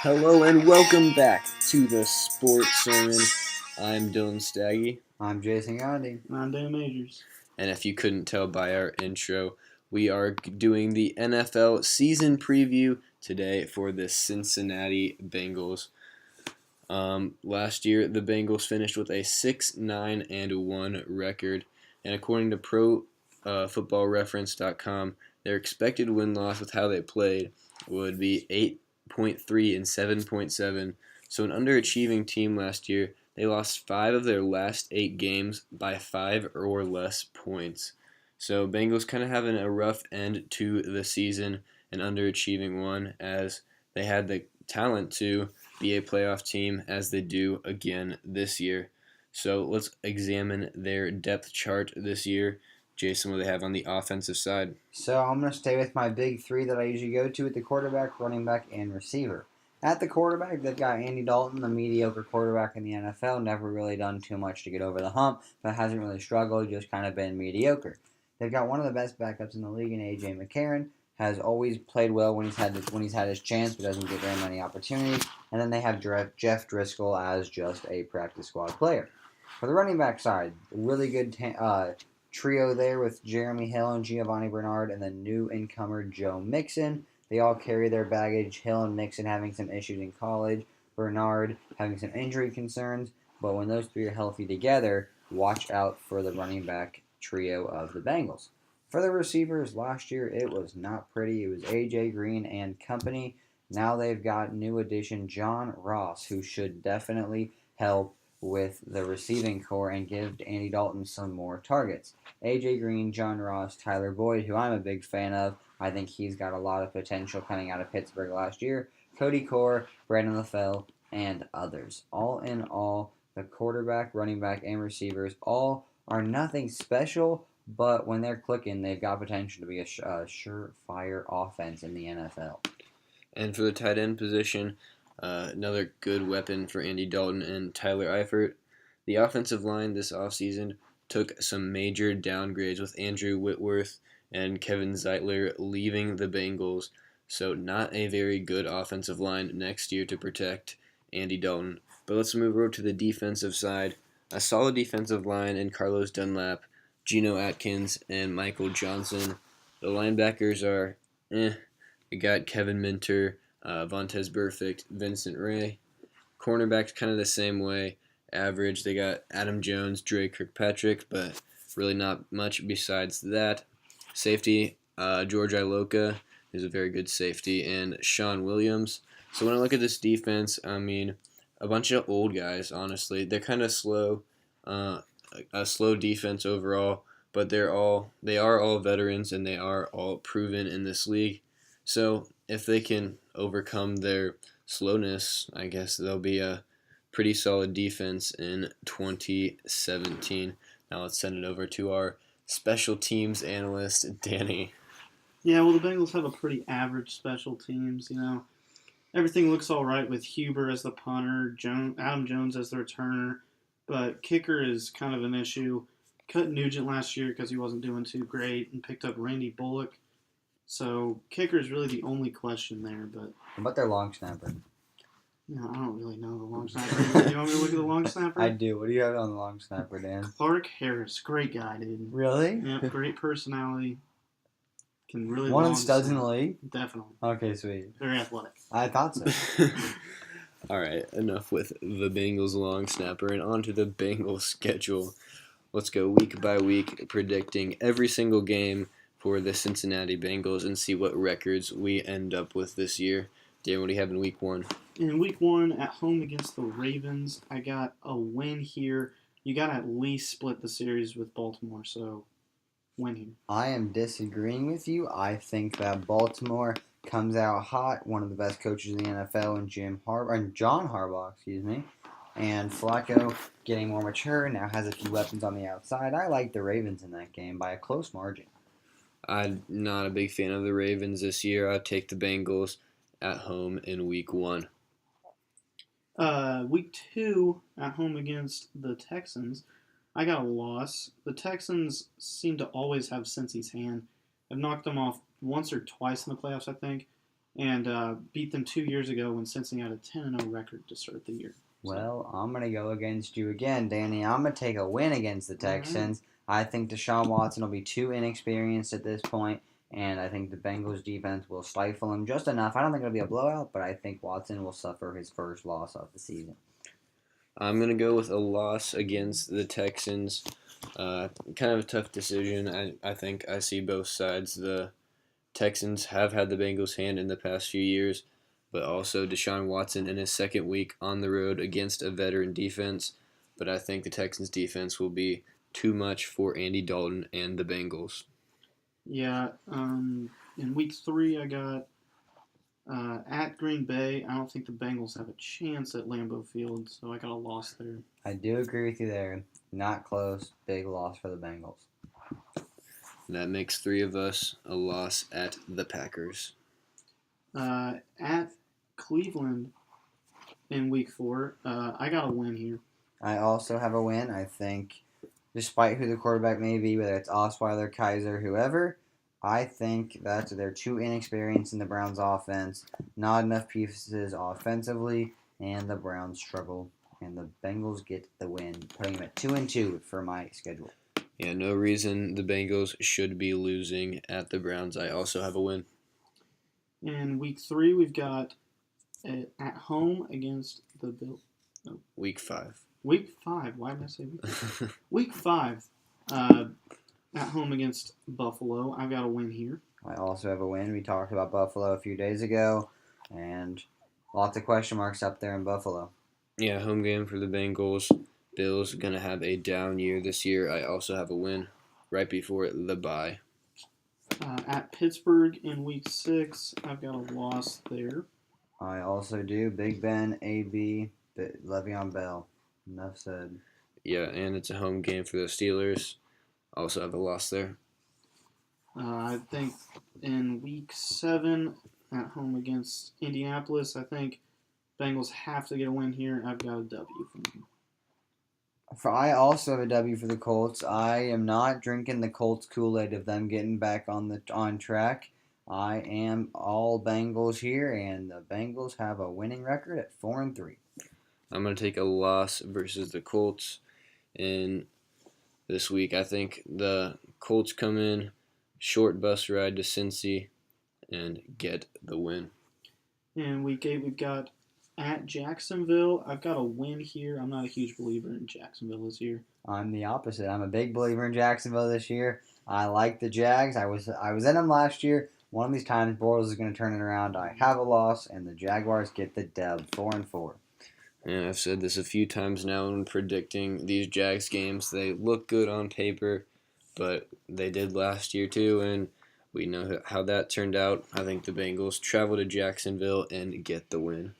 Hello and welcome back to the Sports Sermon. I'm Dylan Staggy. I'm Jason Gandhi. And I'm Dan Majors. And if you couldn't tell by our intro, we are doing the NFL season preview today for the Cincinnati Bengals. Last year, the Bengals finished with a 6-9-1 record, and according to ProFootballReference.com, their expected win-loss with how they played would be 8.3 and 7.7. So an underachieving team last year. They lost 5 of their last 8 games by 5 or less points. So Bengals kind of having a rough end to the season, an underachieving one, as they had the talent to be a playoff team as they do again this year. So let's examine their depth chart this year. Jason, what do they have on the offensive side? So I'm going to stay with my big three that I usually go to at the quarterback, running back, and receiver. At the quarterback, they've got Andy Dalton, the mediocre quarterback in the NFL, never really done too much to get over the hump, but hasn't really struggled, just kind of been mediocre. They've got one of the best backups in the league in A.J. McCarron, has always played well when he's had his chance, but doesn't get very many opportunities. And then they have Jeff Driscoll as just a practice squad player. For the running back side, really good trio there with Jeremy Hill and Giovanni Bernard, and the new incomer Joe Mixon. They all carry their baggage. Hill and Mixon having some issues in college, Bernard having some injury concerns. But when those three are healthy together, watch out for the running back trio of the Bengals. For the receivers, last year it was not pretty. It was A.J. Green and company. Now they've got new addition John Ross, who should definitely help with the receiving core and give Andy Dalton some more targets. A.J. Green, John Ross, Tyler Boyd, who I'm a big fan of. I think he's got a lot of potential coming out of Pittsburgh last year. Cody Core, Brandon LaFell, and others. All in all, the quarterback, running back, and receivers all are nothing special, but when they're clicking, they've got potential to be a surefire offense in the NFL. And for the tight end position, another good weapon for Andy Dalton and Tyler Eifert. The offensive line this offseason took some major downgrades with Andrew Whitworth and Kevin Zeitler leaving the Bengals. So not a very good offensive line next year to protect Andy Dalton. But let's move over to the defensive side. A solid defensive line in Carlos Dunlap, Geno Atkins, and Michael Johnson. The linebackers are We got Kevin Minter, Vontez Burfict, Vincent Ray. Cornerbacks kind of the same way, average. They got Adam Jones, Dre Kirkpatrick, but really not much besides that. Safety, George Iloka is a very good safety, and Sean Williams. So when I look at this defense, I mean, a bunch of old guys, honestly. They're kind of slow, a slow defense overall, but they are all veterans, and they are all proven in this league. So if they can overcome their slowness, I guess they'll be a pretty solid defense in 2017. Now let's send it over to our special teams analyst, Danny. Yeah, well, the Bengals have a pretty average special teams. Everything looks all right with Huber as the punter, Adam Jones as the returner, but kicker is kind of an issue. Cut Nugent last year because he wasn't doing too great, and picked up Randy Bullock. So kicker is really the only question there. But How about their long snapper? I don't really know the long snapper. You want me to look at the long snapper? I do. What do you have on the long snapper, Dan? Clark Harris, great guy, dude. Really? Yeah, great personality. Can really One of long the studs in snap. the league? Definitely. Okay, sweet. Very athletic. I thought so. All right, enough with the Bengals long snapper, and on to the Bengals schedule. Let's go week by week, predicting every single game for the Cincinnati Bengals and see what records we end up with this year. Dan, what do you have in week 1? In week 1, at home against the Ravens, I got a win here. You got to at least split the series with Baltimore, so win here. I am disagreeing with you. I think that Baltimore comes out hot. One of the best coaches in the NFL, and John Harbaugh, and Flacco getting more mature, now has a few weapons on the outside. I like the Ravens in that game by a close margin. I'm not a big fan of the Ravens this year. I'd take the Bengals at home in week 1. Week 2, at home against the Texans, I got a loss. The Texans seem to always have Cincy's hand. I've knocked them off once or twice in the playoffs, I think, and beat them 2 years ago when Cincinnati had a 10-0 record to start the year. So, Well, I'm going to go against you again, Danny. I'm going to take a win against the Texans. I think Deshaun Watson will be too inexperienced at this point, and I think the Bengals defense will stifle him just enough. I don't think it'll be a blowout, but I think Watson will suffer his first loss of the season. I'm going to go with a loss against the Texans. Kind of a tough decision. I think I see both sides. The Texans have had the Bengals' hand in the past few years, but also Deshaun Watson in his second week on the road against a veteran defense. But I think the Texans' defense will be too much for Andy Dalton and the Bengals. yeah, in week 3, I got at Green Bay. I don't think the Bengals have a chance at Lambeau Field, so I got a loss there. I do agree with you there. Not close. Big loss for the Bengals. That makes 3 of us a loss at the Packers. At Cleveland in week 4, I got a win here. I also have a win. I think, despite who the quarterback may be, whether it's Osweiler, Kaiser, whoever, I think that they're too inexperienced in the Browns' offense. Not enough pieces offensively, and the Browns struggle. And the Bengals get the win, putting them at 2-2 for my schedule. Yeah, no reason the Bengals should be losing at the Browns. I also have a win. In week 3, we've got at home against the Bills. No. Week 5. Week 5. Why did I say week 5? Week 5. At home against Buffalo. I've got a win here. I also have a win. We talked about Buffalo a few days ago, and lots of question marks up there in Buffalo. Yeah, home game for the Bengals. Bills going to have a down year this year. I also have a win right before the bye. At Pittsburgh in week 6, I've got a loss there. I also do. Big Ben, AB, Le'Veon Bell. Enough said. Yeah, and it's a home game for the Steelers. Also have a loss there. I think in week 7 at home against Indianapolis, I think Bengals have to get a win here. I've got a W for them. I also have a W for the Colts. I am not drinking the Colts Kool-Aid of them getting back on track. I am all Bengals here, and the Bengals have a winning record at 4-3. I'm going to take a loss versus the Colts in this week. I think the Colts come in, short bus ride to Cincy, and get the win. In week 8, we've got at Jacksonville. I've got a win here. I'm not a huge believer in Jacksonville this year. I'm the opposite. I'm a big believer in Jacksonville this year. I like the Jags. I was in them last year. One of these times, Bortles is going to turn it around. I have a loss, and the Jaguars get the dub, 4-4. And I've said this a few times now when predicting these Jags games. They look good on paper, but they did last year too, and we know how that turned out. I think the Bengals travel to Jacksonville and get the win.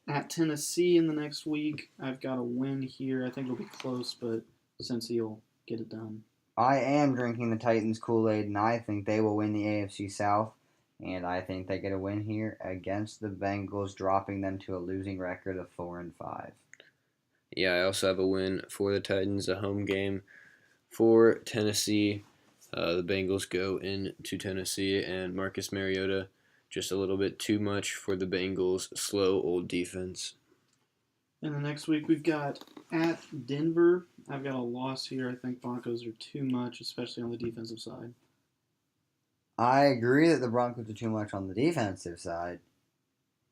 At Tennessee in the next week, I've got a win here. I think it'll be close, but Cincy will get it done. I am drinking the Titans Kool-Aid, and I think they will win the AFC South. And I think they get a win here against the Bengals, dropping them to a losing record of 4-5. Yeah, I also have a win for the Titans, a home game for Tennessee. The Bengals go into Tennessee, and Marcus Mariota just a little bit too much for the Bengals' slow old defense. And the next week we've got at Denver. I've got a loss here. I think Broncos are too much, especially on the defensive side. I agree that the Broncos are too much on the defensive side,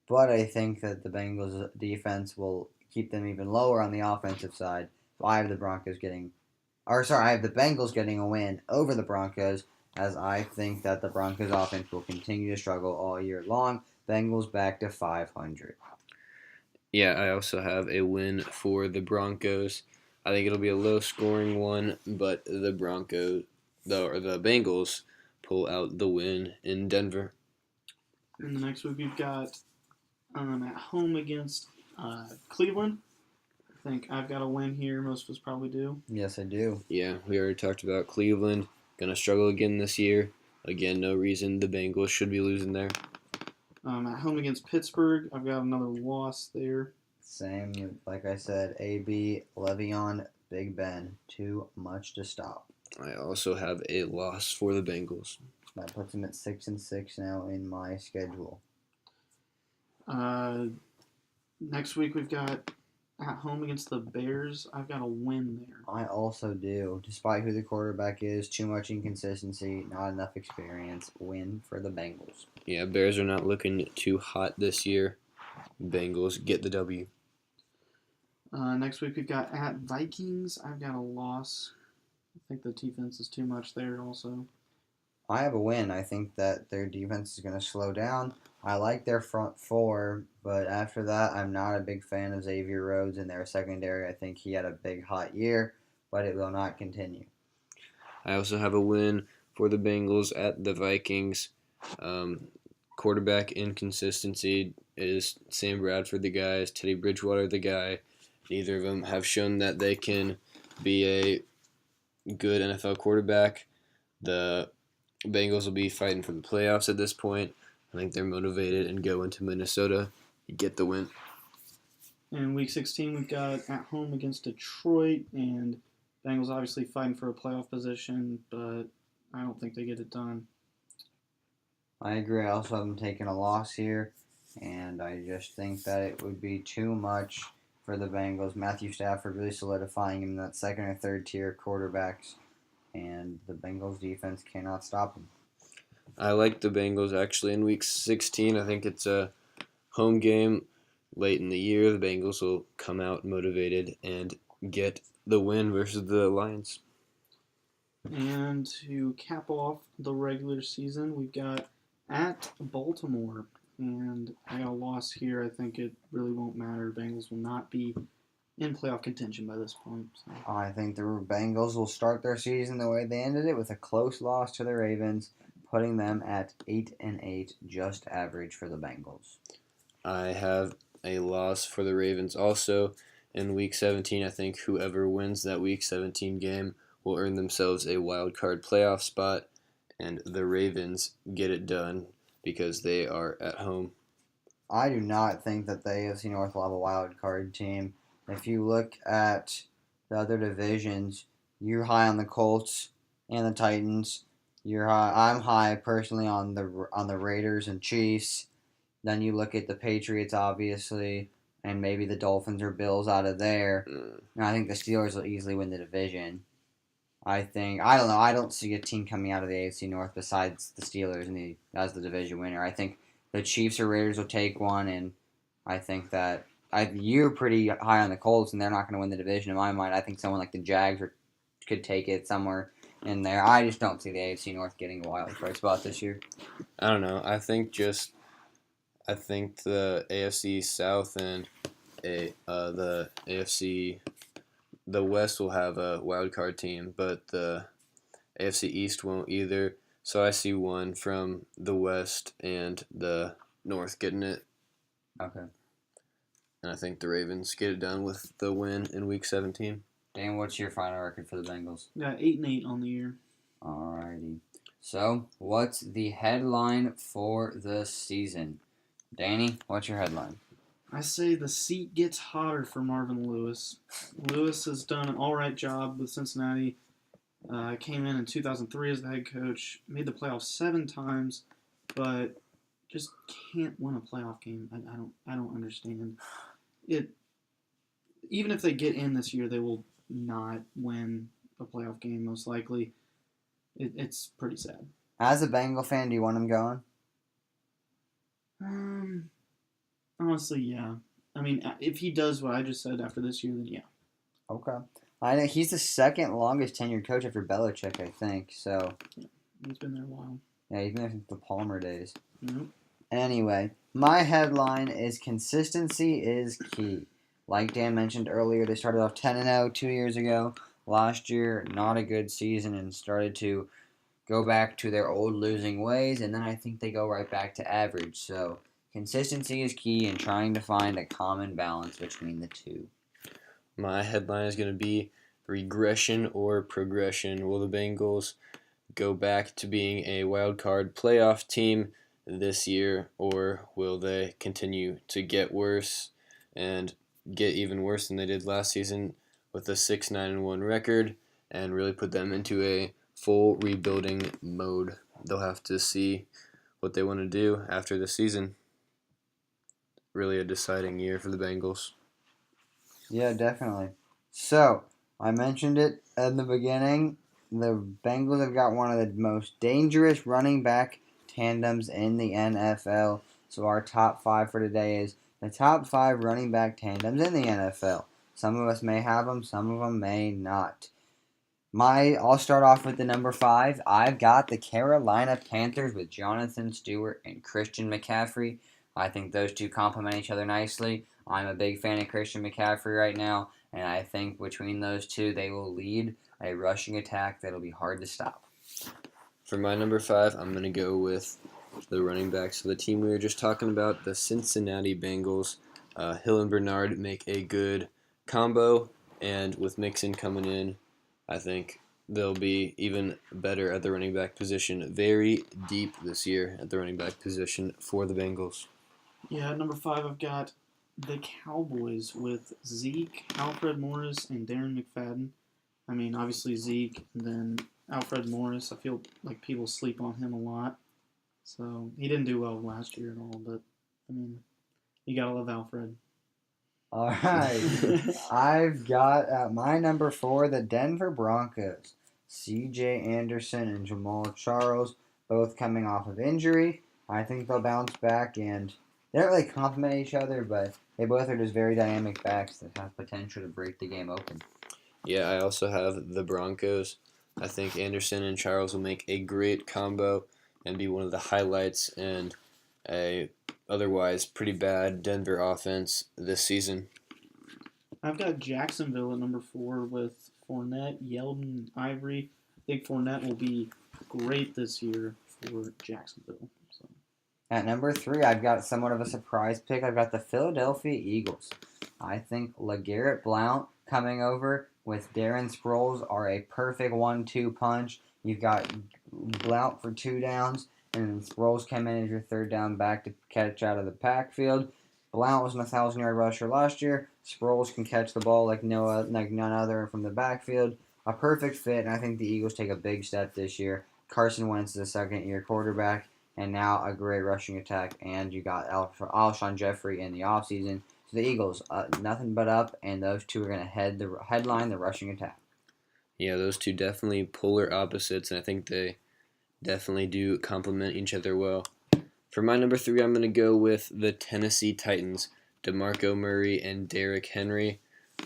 but I think that the Bengals' defense will keep them even lower on the offensive side. So I have the Bengals getting a win over the Broncos, as I think that the Broncos' offense will continue to struggle all year long. Bengals back to 500. Yeah, I also have a win for the Broncos. I think it'll be a low-scoring one, but the Bengals pull out the win in Denver. And the next week we've got at home against Cleveland. I think I've got a win here. Most of us probably do. Yes, I do. Yeah, we already talked about Cleveland. Going to struggle again this year. Again, no reason the Bengals should be losing there. At home against Pittsburgh, I've got another loss there. Same, like I said, AB, Le'Veon, Big Ben. Too much to stop. I also have a loss for the Bengals. That puts them at 6-6 now in my schedule. Next week we've got at home against the Bears. I've got a win there. I also do. Despite who the quarterback is, too much inconsistency, not enough experience. Win for the Bengals. Yeah, Bears are not looking too hot this year. Bengals get the W. Next week we've got at Vikings. I've got a loss. I think the defense is too much there also. I have a win. I think that their defense is going to slow down. I like their front four, but after that, I'm not a big fan of Xavier Rhodes in their secondary. I think he had a big hot year, but it will not continue. I also have a win for the Bengals at the Vikings. Quarterback inconsistency is Sam Bradford the guy, is Teddy Bridgewater the guy. Neither of them have shown that they can be a good NFL quarterback. The Bengals will be fighting for the playoffs at this point. I think they're motivated and go into Minnesota. You get the win. In Week 16, we've got at home against Detroit, and Bengals obviously fighting for a playoff position, but I don't think they get it done. I agree. I also have them taking a loss here, and I just think that it would be too much for the Bengals. Matthew Stafford really solidifying him in that second or third tier quarterbacks, and the Bengals defense cannot stop him. I like the Bengals actually in Week 16. I think it's a home game late in the year. The Bengals will come out motivated and get the win versus the Lions. And to cap off the regular season, we've got at Baltimore. And I got a loss here. I think it really won't matter. Bengals will not be in playoff contention by this point. So. I think the Bengals will start their season the way they ended it, with a close loss to the Ravens, putting them at 8-8, just average for the Bengals. I have a loss for the Ravens also in Week 17. I think whoever wins that Week 17 game will earn themselves a wild card playoff spot, and the Ravens get it done because they are at home. I do not think that the AFC North will have a wild card team. If you look at the other divisions, you're high on the Colts and the Titans. I'm high personally on the Raiders and Chiefs. Then you look at the Patriots, obviously, and maybe the Dolphins or Bills out of there. And I think the Steelers will easily win the division. I don't know. I don't see a team coming out of the AFC North besides the Steelers as the division winner. I think the Chiefs or Raiders will take one, and I think that you're pretty high on the Colts, and they're not going to win the division in my mind. I think someone like the Jags could take it somewhere in there. I just don't see the AFC North getting a wild card spot this year. I don't know. I think the AFC South and the AFC, the West will have a wild card team, but the AFC East won't either. So I see one from the West and the North getting it. Okay. And I think the Ravens get it done with the win in Week 17. Dan, what's your final record for the Bengals? Got 8-8 on the year. Alrighty. So, what's the headline for the season? Danny, what's your headline? I say the seat gets hotter for Marvin Lewis. Lewis has done an all-right job with Cincinnati. Came in 2003 as the head coach, made the playoffs 7 times, but just can't win a playoff game. I don't understand it. Even if they get in this year, they will not win a playoff game most likely. It's pretty sad. As a Bengal fan, do you want him going? Honestly, yeah. I mean, if he does what I just said after this year, then yeah. Okay. I think he's the second longest tenured coach after Belichick, I think. So. Yeah, he's been there a while. Yeah, he's been there since the Palmer days. Nope. Anyway, my headline is consistency is key. Like Dan mentioned earlier, they started off 10-0 2 years ago. Last year, not a good season, and started to go back to their old losing ways, and then I think they go right back to average. So consistency is key in trying to find a common balance between the two. My headline is going to be regression or progression. Will the Bengals go back to being a wild card playoff team this year, or will they continue to get worse and get even worse than they did last season with a 6-9-1 record and really put them into a full rebuilding mode? they'll have to see what they want to do after the season. Really a deciding year for the Bengals. Yeah, definitely. So, I mentioned it in the beginning. The Bengals have got one of the most dangerous running back tandems in the NFL. So, our top 5 for today is the top 5 running back tandems in the NFL. Some of us may have them, some of them may not. I'll start off with the number 5. I've got the Carolina Panthers with Jonathan Stewart and Christian McCaffrey. I think those two complement each other nicely. I'm a big fan of Christian McCaffrey right now, and I think between those two, they will lead a rushing attack that'll be hard to stop. For my number 5, I'm going to go with the running backs of the team we were just talking about, the Cincinnati Bengals. Hill and Bernard make a good combo, and with Mixon coming in, I think they'll be even better at the running back position. Very deep this year at the running back position for the Bengals. Yeah, at number 5, I've got the Cowboys with Zeke, Alfred Morris, and Darren McFadden. I mean, obviously Zeke, and then Alfred Morris. I feel like people sleep on him a lot. So he didn't do well last year at all, but I mean, you gotta love Alfred. All right. I've got at my number 4 the Denver Broncos. C.J. Anderson and Jamal Charles both coming off of injury. I think they'll bounce back, and they don't really complement each other, but they both are just very dynamic backs that have potential to break the game open. Yeah, I also have the Broncos. I think Anderson and Charles will make a great combo and be one of the highlights in a otherwise pretty bad Denver offense this season. I've got Jacksonville at number 4 with Fournette, Yeldon, and Ivory. I think Fournette will be great this year for Jacksonville. So. At number 3, I've got somewhat of a surprise pick. I've got the Philadelphia Eagles. I think LeGarrette Blount coming over with Darren Sproles are a perfect 1-2 punch. You've got Blount for 2 downs, and Sproles came in as your 3rd down back to catch out of the backfield. Blount was a 1,000-yard rusher last year. Sproles can catch the ball like none other from the backfield. A perfect fit, and I think the Eagles take a big step this year. Carson Wentz is a second-year quarterback, and now a great rushing attack. And you got Alshon Jeffrey in the offseason. So the Eagles, nothing but up, and those two are going to headline the rushing attack. Yeah, those two definitely polar opposites, and I think they definitely do complement each other well. For my number 3, I'm going to go with the Tennessee Titans, DeMarco Murray and Derrick Henry.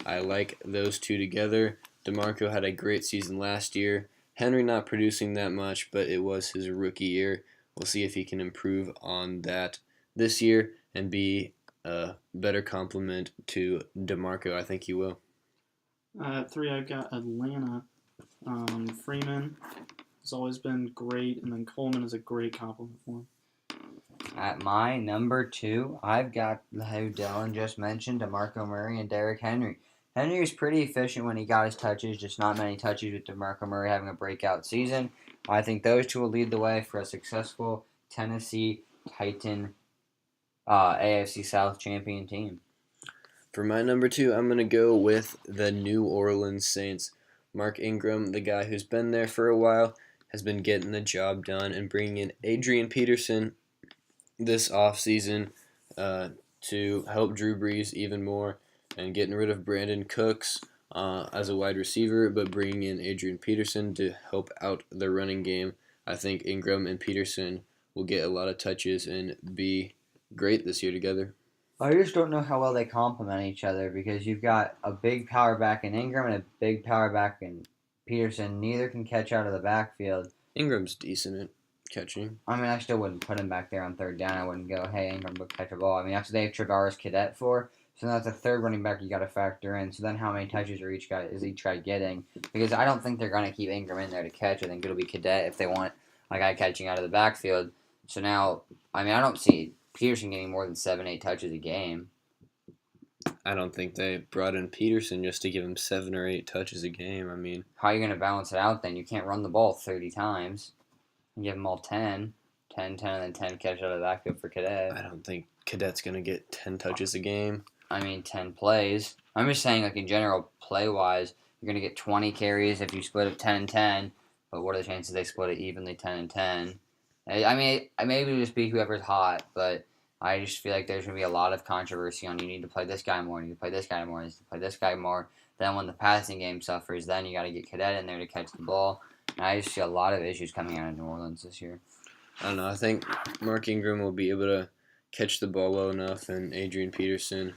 I like those two together. DeMarco had a great season last year. Henry not producing that much, but it was his rookie year. We'll see if he can improve on that this year and be a better complement to DeMarco. I think he will. At 3, I've got Atlanta. Freeman has always been great, and then Coleman is a great compliment for him. At my number 2, I've got who Dylan just mentioned, DeMarco Murray and Derrick Henry. Henry was pretty efficient when he got his touches, just not many touches with DeMarco Murray having a breakout season. I think those two will lead the way for a successful Tennessee Titan AFC South champion team. For my number 2, I'm going to go with the New Orleans Saints. Mark Ingram, the guy who's been there for a while, has been getting the job done and bringing in Adrian Peterson this offseason to help Drew Brees even more and getting rid of Brandon Cooks as a wide receiver, but bringing in Adrian Peterson to help out the running game. I think Ingram and Peterson will get a lot of touches and be great this year together. I just don't know how well they complement each other because you've got a big power back in Ingram and a big power back in Peterson. Neither can catch out of the backfield. Ingram's decent at catching. I mean, I still wouldn't put him back there on 3rd down. I wouldn't go, hey, Ingram, go catch a ball. I mean, that's what they have Travaris Cadet for. So that's a 3rd running back you got to factor in. So then how many touches are each guy getting? Because I don't think they're going to keep Ingram in there to catch. I think it'll be Cadet if they want a guy catching out of the backfield. So now, I mean, I don't see Peterson getting more than 7-8 touches a game. I don't think they brought in Peterson just to give him 7 or 8 touches a game. I mean, how are you going to balance it out then? You can't run the ball 30 times and give them all 10, and then 10 catch out of the backfield for Cadet. I don't think Cadet's going to get 10 touches a game. I mean, 10 plays. I'm just saying, like, in general, play-wise, you're going to get 20 carries if you split it 10 and 10, but what are the chances they split it evenly 10 and 10? I mean, maybe just be whoever's hot, but I just feel like there's going to be a lot of controversy on you need to play this guy more, you need to play this guy more, you need to play this guy more. Then when the passing game suffers, then you got to get Cadet in there to catch the ball. And I just see a lot of issues coming out of New Orleans this year. I don't know. I think Mark Ingram will be able to catch the ball well enough, and Adrian Peterson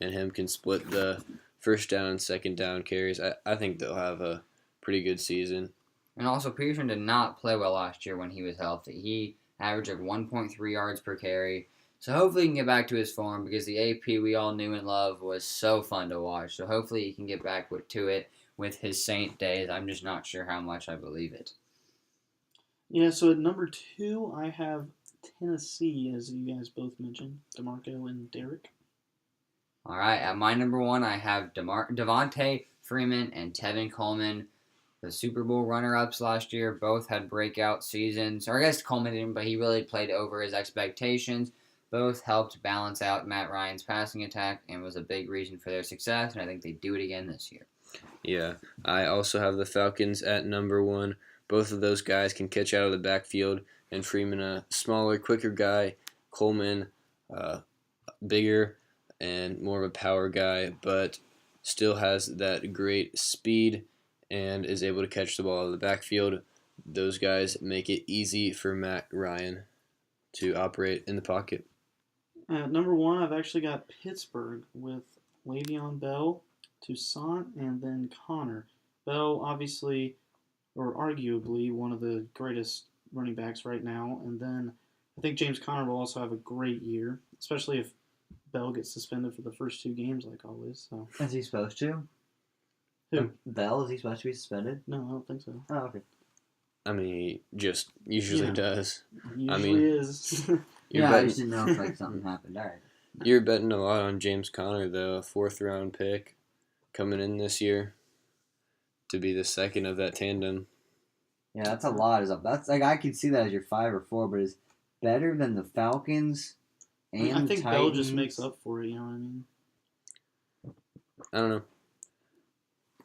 and him can split the first down and second down carries. I think they'll have a pretty good season. And also, Peterson did not play well last year when he was healthy. He averaged like 1.3 yards per carry. So hopefully he can get back to his form because the AP we all knew and loved was so fun to watch. So hopefully he can get back to it with his Saint days. I'm just not sure how much I believe it. Yeah, so at number 2, I have Tennessee, as you guys both mentioned, DeMarco and Derek. All right, at my number 1, I have Devontae Freeman and Tevin Coleman, the Super Bowl runner-ups last year. Both had breakout seasons. Or I guess Coleman didn't, but he really played over his expectations. Both helped balance out Matt Ryan's passing attack and was a big reason for their success, and I think they do it again this year. Yeah, I also have the Falcons at number 1. Both of those guys can catch out of the backfield, and Freeman a smaller, quicker guy. Coleman bigger and more of a power guy, but still has that great speed and is able to catch the ball out of the backfield. Those guys make it easy for Matt Ryan to operate in the pocket. At number 1, I've actually got Pittsburgh with Le'Veon Bell, Toussaint, and then Connor. Bell, obviously, or arguably, one of the greatest running backs right now. And then I think James Conner will also have a great year, especially if Bell gets suspended for the first 2 games, like always. So. Is he supposed to? Who? Bell, is he supposed to be suspended? No, I don't think so. Oh, okay. I mean, he just usually does. Usually is. I just didn't know if like something happened. All right. You're betting a lot on James Conner, though, a 4th-round pick coming in this year to be the second of that tandem. Yeah, that's a lot. That's like I could see that as your 5 or 4, but it's better than the Falcons and I think Titans. Bell just makes up for it. You know what I mean? I don't know.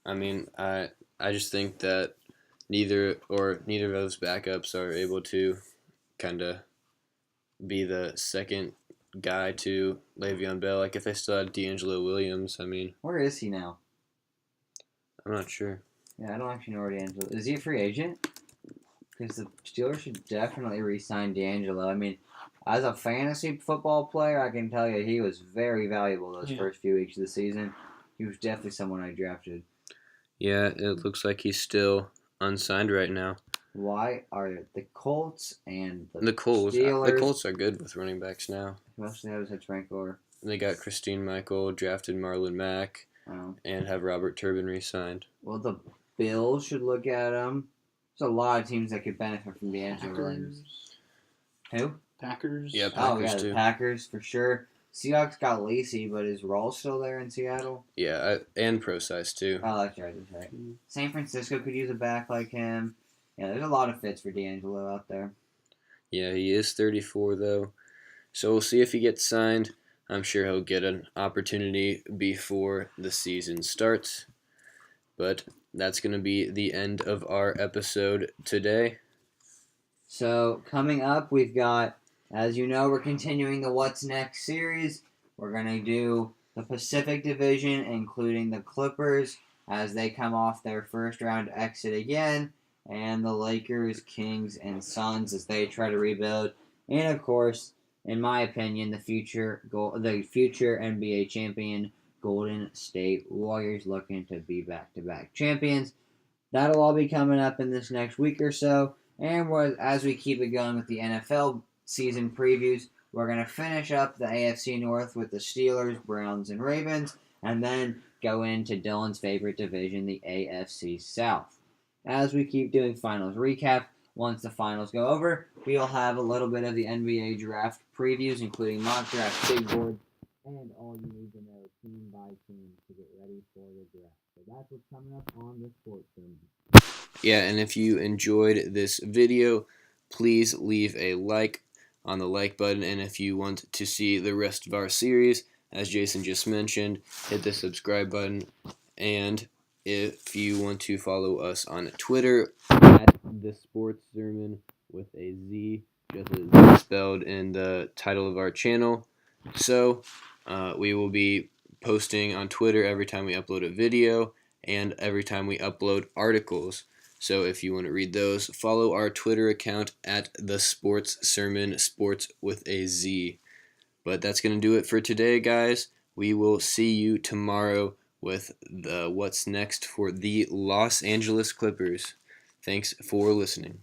I mean, I just think that neither of those backups are able to kind of be the second guy to Le'Veon Bell. Like if they still had D'Angelo Williams, I mean, Where is he now? I'm not sure. Yeah, I don't actually know where D'Angelo is. He a free agent? Because the Steelers should definitely re-sign D'Angelo. I mean, as a fantasy football player, I can tell you he was very valuable those first few weeks of the season. He was definitely someone I drafted. Yeah, it looks like he's still unsigned right now. Why are the Colts and The Colts are good with running backs now. Mostly have his sprinkler. They got Christine Michael, drafted Marlon Mack, and have Robert Turbin re-signed. Well, the Bills should look at him. There's a lot of teams that could benefit from D'Angelo Williams. Who? Packers. Yeah, Packers the too. Packers for sure. Seahawks got Lacey, but is Rawls still there in Seattle? Yeah, and Pro Size too. Oh, that's right. San Francisco could use a back like him. Yeah, there's a lot of fits for D'Angelo out there. Yeah, he is 34 though, so we'll see if he gets signed. I'm sure he'll get an opportunity before the season starts. But that's going to be the end of our episode today. So, coming up, we've got, as you know, we're continuing the What's Next series. We're going to do the Pacific Division, including the Clippers, as they come off their first-round exit again, and the Lakers, Kings, and Suns as they try to rebuild. And, of course, in my opinion, the future NBA champion Golden State Warriors looking to be back-to-back champions. That'll all be coming up in this next week or so. And as we keep it going with the NFL season previews, we're going to finish up the AFC North with the Steelers, Browns, and Ravens, and then go into Dylan's favorite division, the AFC South. As we keep doing finals recap, once the finals go over, we'll have a little bit of the NBA draft previews, including mock draft, big board, and all you need to know team by team to get ready for the draft. So that's what's coming up on the Sports Room. Yeah, and if you enjoyed this video, please leave a like on the like button. And if you want to see the rest of our series, as Jason just mentioned, hit the subscribe button. And if you want to follow us on Twitter, at The Sports Sermon with a Z, Just as spelled in the title of our channel. So we will be posting on Twitter every time we upload a video and every time we upload articles. So if you want to read those, follow our Twitter account at the Sports Sermon, sports with a Z. But that's going to do it for today, guys. We will see you tomorrow with the what's next for the Los Angeles Clippers. Thanks for listening.